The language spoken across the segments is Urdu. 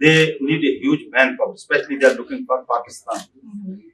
they need a huge manpower, especially they are looking for Pakistan.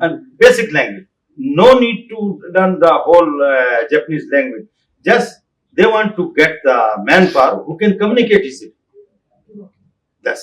and basic language. No need to learn the whole Japanese language. Just they want to get the manpower who can communicate easily. That's.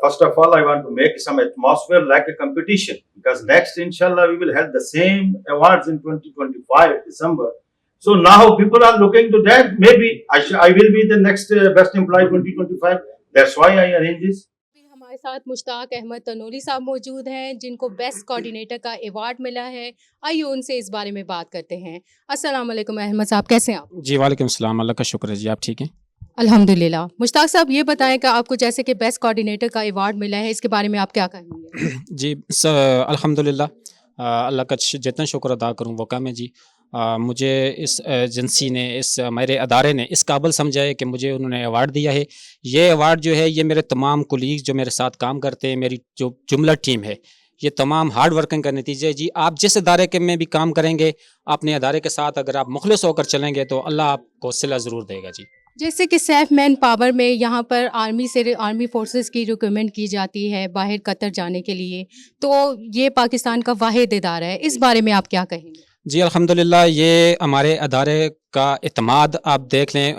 First of all, I want to make some atmosphere like a competition, because next, inshallah, we will have the same awards in 2025 December. So now people are looking to that. Maybe I will be the next best employee 2025. That's why I arrange this. ہمارے ساتھ مشتاق احمد تنوری صاحب موجود ہیں جن کو بیسٹ کوآرڈینیٹر کا ایوارڈ ملا ہے. آئیے ان سے اس بارے میں بات کرتے ہیں. السلام علیکم احمد صاحب، کیسے ہیں آپ؟ جی وعلیکم السلام، اللہ کا شکر ہے جی، آپ ٹھیک ہیں؟ الحمدللہ. مشتاق صاحب یہ بتائیں کہ آپ کو جیسے کہ بیسٹ کوآرڈینیٹر کا ایوارڈ ملا ہے، اس کے بارے میں آپ کیا کہیں گے؟ جی الحمدللہ، اللہ کا جتنا شکر ادا کروں وہ کم ہے جی. مجھے اس ایجنسی نے، اس میرے ادارے نے اس قابل سمجھا ہے کہ مجھے انہوں نے ایوارڈ دیا ہے. یہ ایوارڈ جو ہے یہ میرے تمام کولیگز جو میرے ساتھ کام کرتے ہیں، میری جو جملہ ٹیم ہے، یہ تمام ہارڈ ورکنگ کا نتیجہ ہے جی. آپ جس ادارے کے میں بھی کام کریں گے، اپنے ادارے کے ساتھ اگر آپ مخلص ہو کر چلیں گے تو اللہ آپ کو صلہ ضرور دے گا جی. جیسے کہ سیف مین پاور میں یہاں پر آرمی فورسز کی ریکروٹمنٹ کی جاتی ہے باہر قطر جانے کے لیے، تو یہ پاکستان کا واحد ادارہ ہے، اس بارے میں آپ کیا کہیں گے؟ جی الحمدللہ، یہ ہمارے ادارے کا اعتماد آپ دیکھ لیں.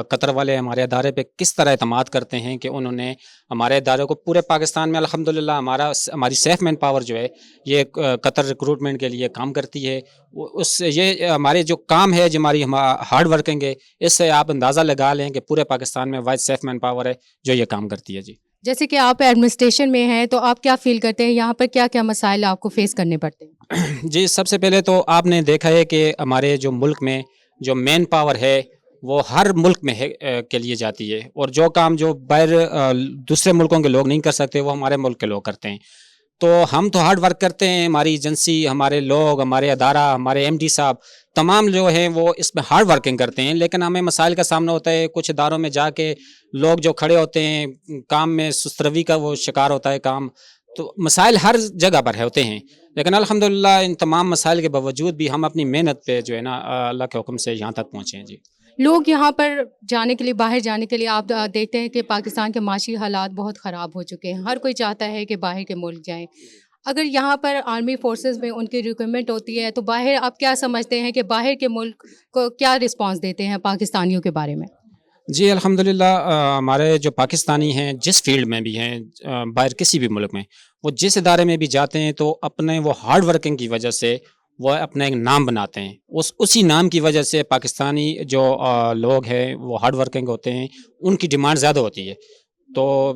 قطر والے ہمارے ادارے پہ کس طرح اعتماد کرتے ہیں کہ انہوں نے ہمارے ادارے کو پورے پاکستان میں الحمدللہ ہماری سیف مین پاور جو ہے یہ قطر ریکروٹمنٹ کے لیے کام کرتی ہے. یہ ہمارے جو کام ہے، جو ہماری ہارڈ ورکنگ ہے، اس سے آپ اندازہ لگا لیں کہ پورے پاکستان میں واحد سیف مین پاور ہے جو یہ کام کرتی ہے جی. جیسے کہ آپ ایڈمنسٹریشن میں ہیں تو آپ کیا فیل کرتے ہیں، یہاں پر کیا کیا مسائل آپ کو فیس کرنے پڑتے ہیں؟ جی سب سے پہلے تو آپ نے دیکھا ہے کہ ہمارے جو ملک میں جو مین پاور ہے وہ ہر ملک میں کے لیے جاتی ہے، اور جو کام جو باہر دوسرے ملکوں کے لوگ نہیں کر سکتے وہ ہمارے ملک کے لوگ کرتے ہیں. تو ہم تو ہارڈ ورک کرتے ہیں، ہماری ایجنسی، ہمارے لوگ، ہمارے ادارہ، ہمارے ایم ڈی صاحب تمام جو ہیں وہ اس میں ہارڈ ورکنگ کرتے ہیں، لیکن ہمیں مسائل کا سامنا ہوتا ہے. کچھ اداروں میں جا کے لوگ جو کھڑے ہوتے ہیں کام میں سست روی کا وہ شکار ہوتا ہے کام. تو مسائل ہر جگہ پر ہوتے ہیں، لیکن الحمدللہ ان تمام مسائل کے باوجود بھی ہم اپنی محنت پہ جو ہے نا اللہ کے حکم سے یہاں تک پہنچے ہیں جی. لوگ یہاں پر جانے کے لیے، باہر جانے کے لیے، آپ دیکھتے ہیں کہ پاکستان کے معاشی حالات بہت خراب ہو چکے ہیں، ہر کوئی چاہتا ہے کہ باہر کے ملک جائیں. اگر یہاں پر آرمی فورسز میں ان کی ریکروٹمنٹ ہوتی ہے تو باہر آپ کیا سمجھتے ہیں کہ باہر کے ملک کو کیا رسپانس دیتے ہیں پاکستانیوں کے بارے میں؟ جی الحمدللہ، ہمارے جو پاکستانی ہیں جس فیلڈ میں بھی ہیں، باہر کسی بھی ملک میں، وہ جس ادارے میں بھی جاتے ہیں تو اپنے وہ ہارڈ ورکنگ کی وجہ سے وہ اپنا ایک نام بناتے ہیں. اسی نام کی وجہ سے پاکستانی جو لوگ ہیں وہ ہارڈ ورکنگ ہوتے ہیں، ان کی ڈیمانڈ زیادہ ہوتی ہے. تو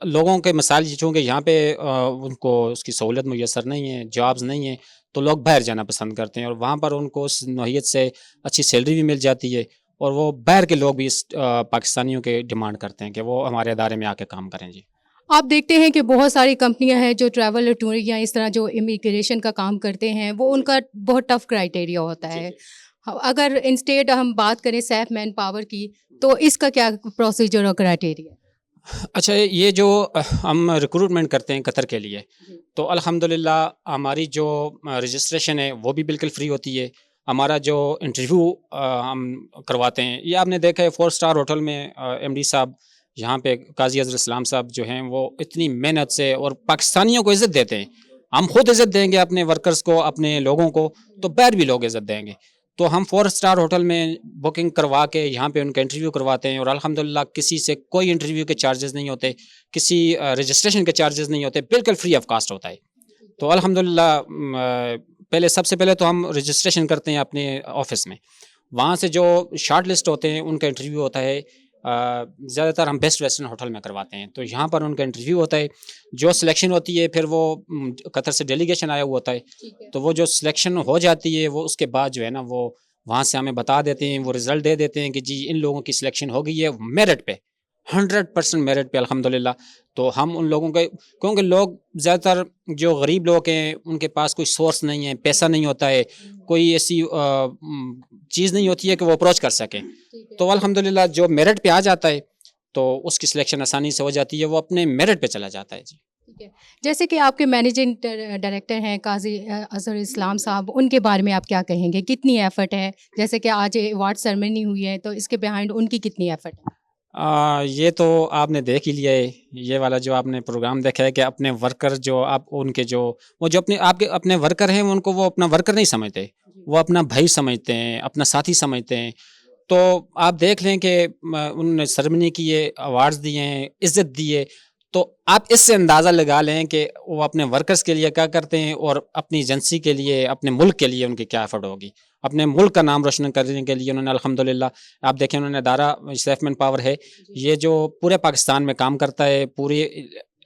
لوگوں کے مسائل چونکہ یہاں پہ ان کو اس کی سہولت میسر نہیں ہے، جابز نہیں ہیں، تو لوگ باہر جانا پسند کرتے ہیں، اور وہاں پر ان کو اس نوعیت سے اچھی سیلری بھی مل جاتی ہے. اور وہ باہر کے لوگ بھی اس پاکستانیوں کے ڈیمانڈ کرتے ہیں کہ وہ ہمارے ادارے میں آ کے کام کریں جی. آپ دیکھتے ہیں کہ بہت ساری کمپنیاں ہیں جو ٹریول ٹور یا اس طرح جو امیگریشن کا کام کرتے ہیں، وہ ان کا بہت ٹف کرائٹیریا ہوتا ہے. اگر انسٹیٹ ہم بات کریں سیف مین پاور کی تو اس کا کیا پروسیجر اور کرائٹیریا؟ اچھا، یہ جو ہم ریکروٹمنٹ کرتے ہیں قطر کے لیے، تو الحمدللہ ہماری جو رجسٹریشن ہے وہ بھی بالکل فری ہوتی ہے. ہمارا جو انٹرویو ہم کرواتے ہیں، یہ آپ نے دیکھا ہے 4 اسٹار ہوٹل میں ایم ڈی صاحب یہاں پہ قاضی اظہر اسلام صاحب جو ہیں وہ اتنی محنت سے اور پاکستانیوں کو عزت دیتے ہیں. ہم خود عزت دیں گے اپنے ورکرز کو، اپنے لوگوں کو، تو باہر بھی لوگ عزت دیں گے. تو ہم 4 اسٹار ہوٹل میں بکنگ کروا کے یہاں پہ ان کا انٹرویو کرواتے ہیں، اور الحمدللہ کسی سے کوئی انٹرویو کے چارجز نہیں ہوتے، کسی رجسٹریشن کے چارجز نہیں ہوتے، بالکل فری آف کاسٹ ہوتا ہے. تو الحمدللہ سب سے پہلے تو ہم رجسٹریشن کرتے ہیں اپنے آفس میں، وہاں سے جو شارٹ لسٹ ہوتے ہیں ان کا انٹرویو ہوتا ہے. زیادہ تر ہم بیسٹ ویسٹرن ہوٹل میں کرواتے ہیں، تو یہاں پر ان کا انٹرویو ہوتا ہے. جو سلیکشن ہوتی ہے پھر وہ قطر سے ڈیلیگیشن آیا ہوا ہوتا ہے، تو وہ جو سلیکشن ہو جاتی ہے وہ اس کے بعد جو ہے نا وہ وہاں سے ہمیں بتا دیتے ہیں، وہ رزلٹ دے دیتے ہیں کہ جی ان لوگوں کی سلیکشن ہو گئی ہے میرٹ پہ، 100% میرٹ پہ الحمدللہ. تو ہم ان لوگوں کے، کیونکہ لوگ زیادہ تر جو غریب لوگ ہیں ان کے پاس کوئی سورس نہیں ہے، پیسہ نہیں ہوتا ہے، کوئی ایسی چیز نہیں ہوتی ہے کہ وہ اپروچ کر سکیں. تو الحمدللہ جو میرٹ پہ آ جاتا ہے تو اس کی سلیکشن آسانی سے ہو جاتی ہے، وہ اپنے میرٹ پہ چلا جاتا ہے جی. جیسے کہ آپ کے مینیجنگ ڈائریکٹر ہیں قاضی اظہر اسلام صاحب، ان کے بارے میں آپ کیا کہیں گے؟ کتنی ایفرٹ ہے؟ جیسے کہ آج ایوارڈ سرمنی ہوئی ہے تو اس کے بیہائنڈ ان کی کتنی ایفرٹ ہے؟ یہ تو آپ نے دیکھ ہی لیا ہے، یہ والا جو آپ نے پروگرام دیکھا ہے کہ اپنے ورکر جو آپ ان کے جو وہ جو آپ کے اپنے ورکر ہیں ان کو وہ اپنا ورکر نہیں سمجھتے، وہ اپنا بھائی سمجھتے ہیں، اپنا ساتھی سمجھتے ہیں. تو آپ دیکھ لیں کہ انہوں نے سرمنی کی ہے، ایوارڈز دیے ہیں، عزت دی ہے. تو آپ اس سے اندازہ لگا لیں کہ وہ اپنے ورکرز کے لیے کیا کرتے ہیں، اور اپنی ایجنسی کے لیے، اپنے ملک کے لیے ان کی کیا ایفرٹ ہوگی. اپنے ملک کا نام روشن کرنے کے لیے انہوں نے الحمدللہ، آپ دیکھیں انہوں نے ادارہ سیف مین پاور ہے، یہ جو پورے پاکستان میں کام کرتا ہے، پوری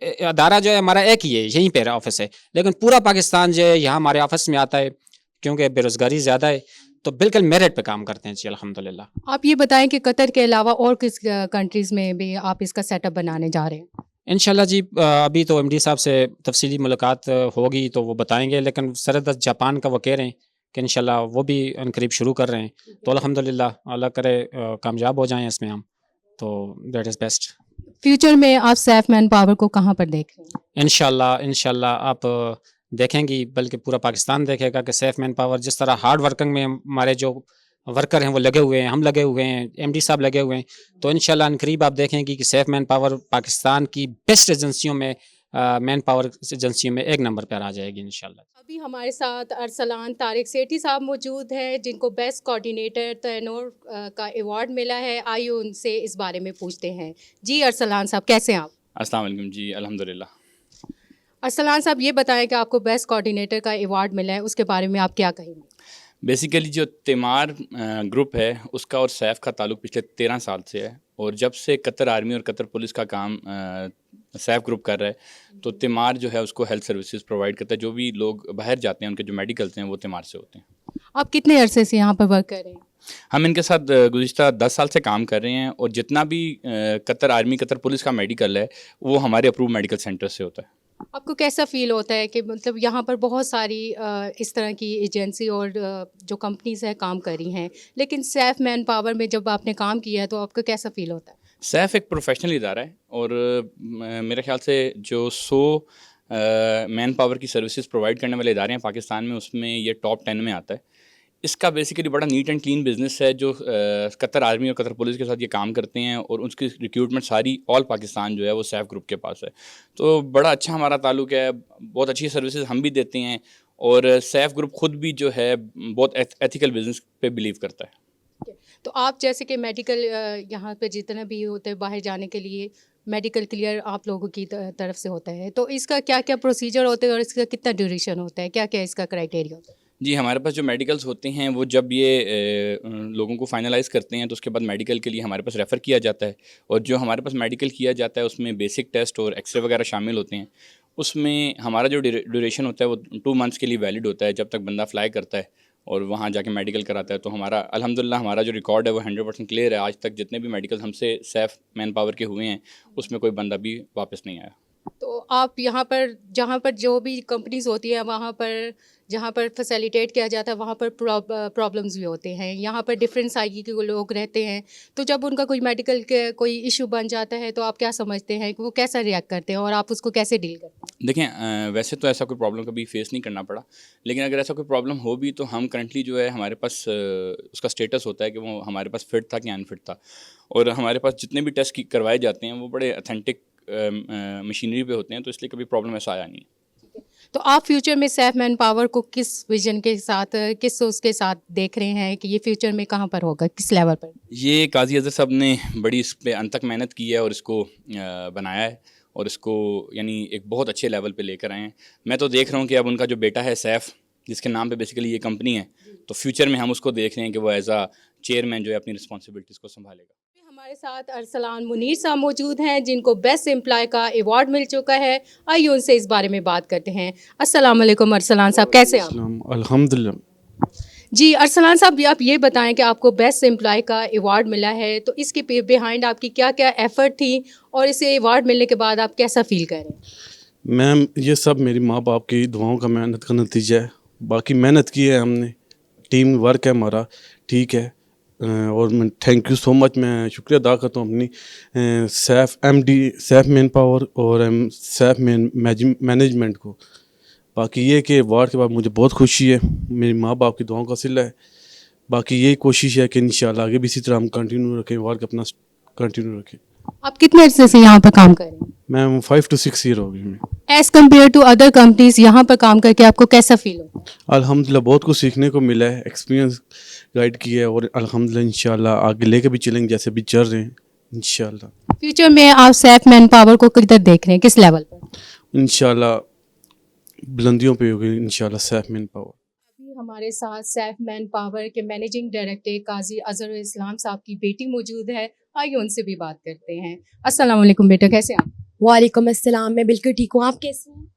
ادارہ جو ہے ہمارا ایک ہی ہے, یہیں پہ آفس ہے, لیکن پورا پاکستان جو ہے یہاں ہمارے آفس میں آتا ہے کیونکہ بے روزگاری زیادہ ہے, تو بالکل میرٹ پہ کام کرتے ہیں جی الحمدللہ. آپ یہ بتائیں کہ قطر کے علاوہ اور کس کنٹریز میں بھی آپ اس کا سیٹ اپ بنانے جا رہے ہیں؟ انشاءاللہ جی ابھی تو ایم ڈی صاحب سے تفصیلی ملاقات ہوگی تو وہ بتائیں گے, لیکن سردست جاپان کا وہ کہہ رہے ہیں کہ انشاءاللہ وہ بھی ان قریب شروع کر رہے ہیں, تو الحمدللہ اللہ کرے کامیاب ہو جائیں اس میں ہم, تو دیٹ از بیسٹ. فیوچر میں آپ سیف مین پاور کو کہاں پر دیکھ رہے ہیں؟ انشاءاللہ آپ دیکھیں گی, بلکہ پورا پاکستان دیکھے گا کہ سیف مین پاور جس طرح ہارڈ ورکنگ میں ہمارے جو ورکر ہیں وہ لگے ہوئے ہیں, ہم لگے ہوئے ہیں, ایم ڈی صاحب لگے ہوئے ہیں, تو انشاءاللہ ان قریب آپ دیکھیں گی کہ سیف مین پاور پاکستان کی بیسٹ ایجنسیوں میں, مین پاور ایجنسیوں میں ایک نمبر پر آ جائے گی انشاءاللہ. ابھی ہمارے ساتھ ارسلان طارق سیٹھی صاحب موجود ہیں جن کو بیسٹ کوآرڈینیٹر تینور کا ایوارڈ ملا ہے. آئیے ان سے اس بارے میں پوچھتے ہیں. جی ارسلان صاحب کیسے ہیں آپ؟ السلام علیکم جی الحمدللہ. ارسلان صاحب یہ بتائیں کہ آپ کو بیسٹ کوآرڈینیٹر کا ایوارڈ ملا ہے, اس کے بارے میں آپ کیا کہیں گے؟ بیسیکلی جو تیمار گروپ ہے اس کا اور سیف کا تعلق پچھلے 13 سال سے ہے, اور جب سے قطر آرمی اور قطر پولیس کا کام سیف گروپ کر رہا ہے, تو تیمار جو ہے اس کو ہیلتھ سروسز پرووائڈ کرتا ہے. جو بھی لوگ باہر جاتے ہیں ان کے جو میڈیکلز ہیں وہ تیمار سے ہوتے ہیں. آپ کتنے عرصے سے یہاں پر ورک کر رہے ہیں؟ ہم ان کے ساتھ گزشتہ 10 سال سے کام کر رہے ہیں, اور جتنا بھی قطر آرمی قطر پولیس کا میڈیکل ہے وہ ہمارے اپروو میڈیکل سینٹر سے ہوتا ہے. آپ کو کیسا فیل ہوتا ہے کہ مطلب یہاں پر بہت ساری اس طرح کی ایجنسی اور جو کمپنیز ہیں کام کر رہی ہیں, لیکن سیف مین پاور میں جب آپ نے کام کیا ہے تو آپ کو کیسا فیل ہوتا ہے؟ سیف ایک پروفیشنل ادارہ ہے, اور میرے خیال سے جو 100 مین پاور کی سروسز پرووائڈ کرنے والے ادارے ہیں پاکستان میں, اس میں یہ ٹاپ 10 میں آتا ہے. اس کا بیسیکلی بڑا نیٹ اینڈ کلین بزنس ہے جو قطر آرمی اور قطر پولیس کے ساتھ یہ کام کرتے ہیں, اور اس کی ریکروٹمنٹ ساری آل پاکستان جو ہے وہ سیف گروپ کے پاس ہے. تو بڑا اچھا ہمارا تعلق ہے, بہت اچھی سروسز ہم بھی دیتے ہیں, اور سیف گروپ خود بھی جو ہے بہت ایتھیکل بزنس پہ بلیو کرتا ہے. تو آپ جیسے کہ میڈیکل یہاں پہ جتنا بھی ہوتے ہیں باہر جانے کے لیے میڈیکل کلیئر آپ لوگوں کی طرف سے ہوتا ہے, تو اس کا کیا کیا پروسیجر ہوتا ہے اور اس کا کتنا ڈیوریشن ہوتا ہے, کیا کیا اس کا کرائٹیریا ہوتا ہے؟ جی ہمارے پاس جو میڈیکلز ہوتے ہیں وہ جب یہ لوگوں کو فائنلائز کرتے ہیں تو اس کے بعد میڈیکل کے لیے ہمارے پاس ریفر کیا جاتا ہے, اور جو ہمارے پاس میڈیکل کیا جاتا ہے اس میں بیسک ٹیسٹ اور ایکس رے وغیرہ شامل ہوتے ہیں. اس میں ہمارا جو ڈیوریشن ہوتا ہے وہ 2 منتھس کے لیے ویلڈ ہوتا ہے, جب تک بندہ فلائی کرتا ہے اور وہاں جا کے میڈیکل کراتا ہے. تو ہمارا الحمدللہ ہمارا جو ریکارڈ ہے وہ 100% کلیئر ہے. آج تک جتنے بھی میڈیکل ہم سے سیف مین پاور کے ہوئے ہیں اس میں کوئی بندہ بھی واپس نہیں آیا. تو آپ یہاں پر جہاں پر جو بھی کمپنیز ہوتی ہیں وہاں پر جہاں پر فیسیلیٹیٹ کیا جاتا ہے وہاں پر پرابلمز بھی ہوتے ہیں, یہاں پر ڈفرینٹ سائیکی کے لوگ رہتے ہیں, تو جب ان کا کوئی میڈیکل کے کوئی ایشو بن جاتا ہے تو آپ کیا سمجھتے ہیں کہ وہ کیسا ریئیکٹ کرتے ہیں اور آپ اس کو کیسے ڈیل کرتے ہیں؟ دیکھیں ویسے تو ایسا کوئی پرابلم کبھی فیس نہیں کرنا پڑا, لیکن اگر ایسا کوئی پرابلم ہو بھی تو ہم کرنٹلی جو ہے ہمارے پاس اس کا اسٹیٹس ہوتا ہے کہ وہ ہمارے پاس فٹ تھا کہ انفٹ تھا, اور ہمارے پاس جتنے بھی ٹیسٹ کروائے جاتے ہیں وہ بڑے اتھینٹک مشینری پہ ہوتے ہیں, تو اس لیے کبھی پرابلم ایسا آیا نہیں. تو آپ فیوچر میں سیف مین پاور کو کس ویژن کے ساتھ کس اس کے ساتھ دیکھ رہے ہیں کہ یہ فیوچر میں کہاں پر ہوگا, کس لیول پر؟ یہ قاضی اظہر صاحب نے بڑی اس پہ انت تک محنت کی ہے اور اس کو بنایا ہے, اور اس کو یعنی ایک بہت اچھے لیول پہ لے کر آئے ہیں. میں تو دیکھ رہا ہوں کہ اب ان کا جو بیٹا ہے سیف, جس کے نام پہ بیسیکلی یہ کمپنی ہے, تو فیوچر میں ہم اس کو دیکھ رہے ہیں کہ وہ ایز اے چیئرمین جو ہے اپنی رسپانسبلٹیز کو سنبھالے گا. ہمارے ساتھ ارسلان منیر صاحب موجود ہیں جن کو بیسٹ امپلائی کا ایوارڈ مل چکا ہے. آئیے ان سے اس بارے میں بات کرتے ہیں. السلام علیکم ارسلان صاحب, کیسے آپ؟ الحمدللہ. جی ارسلان صاحب آپ یہ بتائیں کہ آپ کو بیسٹ امپلائی کا ایوارڈ ملا ہے, تو اس کے بیہائنڈ آپ کی کیا کیا ایفرٹ تھی اور اسے ایوارڈ ملنے کے بعد آپ کیسا فیل کر رہے ہیں؟ میم یہ سب میری ماں باپ کی دعاؤں کا محنت کا نتیجہ ہے. باقی محنت کی ہے ہم نے, ٹیم ورک ہے ہمارا, ٹھیک ہے. اور میں تھینک یو سو مچ, میں شکریہ ادا کرتا ہوں اپنی safe M D safe man power اور سیف مینجمنٹ کو. باقی یہ کہ ایوارڈ کے بعد مجھے بہت خوشی ہے, میری ماں باپ کی دعاؤں کا صلہ ہے. باقی یہی کوشش ہے کہ انشاءاللہ آگے بھی اسی طرح ہم کنٹینیو رکھیں, ایوارڈ کا اپنا کنٹینیو رکھیں. آپ کتنے عرصے سے یہاں پر کام کر رہے ہیں؟ میم 5 to 6 ایئر ہو گئی میں. As compare to other companies یہاں پر کام کر کے آپ کو کیسا فیل ہوتا ہے؟ الحمدللہ بہت کچھ سیکھنے کو ملا ہے, ایکسپیرینس گائیڈ کیا ہے, اور الحمدللہ انشاءاللہ آگے لے کے بھی چلیں گے جیسے بھی چل رہے ہیں انشاءاللہ. فیوچر میں آپ سیف مین پاور کو کدھر دیکھ رہے ہیں, کس لیول پر؟ انشاءاللہ بلندیوں پہ ہوگی انشاءاللہ سیف مین پاور. ابھی ہمارے ساتھ سیف مین پاور کے مینیجنگ ڈائریکٹر قاضی اظہر اسلام صاحب کی بیٹی موجود ہے. آئیے ان سے بھی بات کرتے ہیں. السلام علیکم بیٹا, کیسے آپ؟ وعلیکم السلام، میں بالکل ٹھیک ہوں، آپ کیسے ہیں؟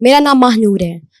میرا نام ماہنور ہے۔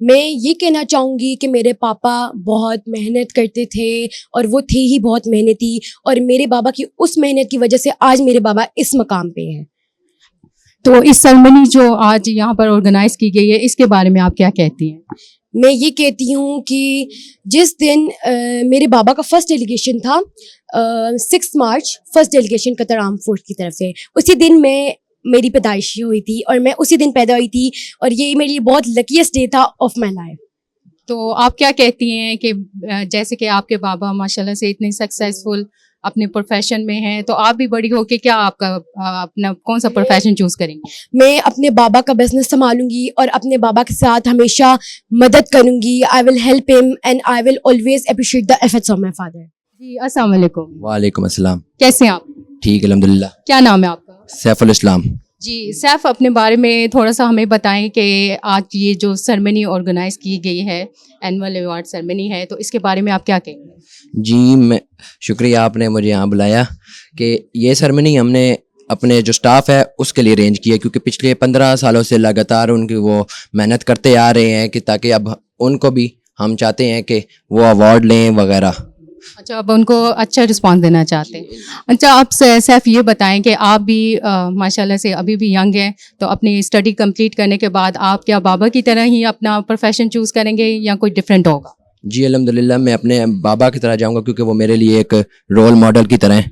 میں یہ کہنا چاہوں گی کہ میرے پاپا بہت محنت کرتے تھے اور وہ تھے ہی بہت محنتی، اور میرے بابا کی اس محنت کی وجہ سے آج میرے بابا اس مقام پہ ہیں۔ تو اس سرمنی جو آج یہاں پر آرگنائز کی گئی ہے اس کے بارے میں آپ کیا کہتی ہیں؟ میں یہ کہتی ہوں کہ جس دن میرے بابا کا فرسٹ ڈیلیگیشن تھا 6 مارچ، فرسٹ ڈیلیگیشن قطر آرم فورس کی طرف سے، اسی دن میری پیدائش ہوئی تھی اور میں اسی دن پیدا ہوئی تھی، اور یہ میرے لیے بہت لکیسٹ ڈے تھا آف مائی لائف۔ تو آپ کیا کہتی ہیں کہ جیسے کہ آپ کے بابا ماشاءاللہ سے اتنے سکسیزفل اپنے پروفیشن میں ہیں، تو آپ بھی بڑی ہو کے کیا آپ کا اپنا کون سا پروفیشن چوز کریں گے؟ میں اپنے بابا کا بزنس سنبھالوں گی اور اپنے بابا کے ساتھ ہمیشہ مدد کروں گی۔ I will help him and I will always appreciate the efforts of my father. جی السلام علیکم، وعلیکم السلام، کیسے ہیں آپ؟ ٹھیک الحمدللہ۔ کیا نام ہے آپ کا؟ سیف الاسلام۔ جی سیف، اپنے بارے میں تھوڑا سا ہمیں بتائیں کہ آج یہ جو سرمنی آرگنائز کی گئی ہے، اینول ایوارڈ سرمنی ہے، تو اس کے بارے میں آپ کیا کہیں گے؟ جی میں شکریہ آپ نے مجھے یہاں بلایا، کہ یہ سرمنی ہم نے اپنے جو سٹاف ہے اس کے لیے ارینج کی ہے، کیونکہ پچھلے 15 سالوں سے لگاتار ان کی وہ محنت کرتے آ رہے ہیں کہ تاکہ اب ان کو بھی ہم چاہتے ہیں کہ وہ ایوارڈ لیں وغیرہ۔ اچھا، اب ان کو اچھا رسپانس دینا چاہتے ہیں۔ اچھا، آپ سیف یہ بتائیں کہ آپ بھی ماشاءاللہ سے ابھی بھی ینگ ہیں، تو اپنی اسٹڈی کمپلیٹ کرنے کے بعد آپ کیا بابا کی طرح ہی اپنا پروفیشن چوز کریں گے یا کوئی ڈفرینٹ ہوگا؟ جی الحمدللہ میں اپنے بابا کی طرح جاؤں گا، کیونکہ وہ میرے لیے ایک رول ماڈل کی طرح ہیں،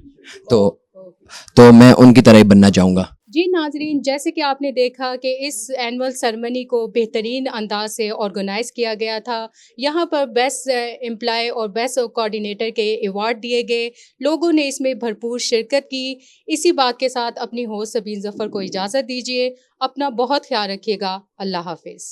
تو میں ان کی طرح ہی بننا چاہوں گا۔ جی ناظرین، جیسے کہ آپ نے دیکھا کہ اس اینول سرمنی کو بہترین انداز سے آرگنائز کیا گیا تھا۔ یہاں پر بیسٹ امپلائی اور بیسٹ کوآرڈینیٹر کے ایوارڈ دیے گئے، لوگوں نے اس میں بھرپور شرکت کی۔ اسی بات کے ساتھ اپنی ہوسٹ سبین ظفر کو اجازت دیجیے، اپنا بہت خیال رکھیے گا، اللہ حافظ۔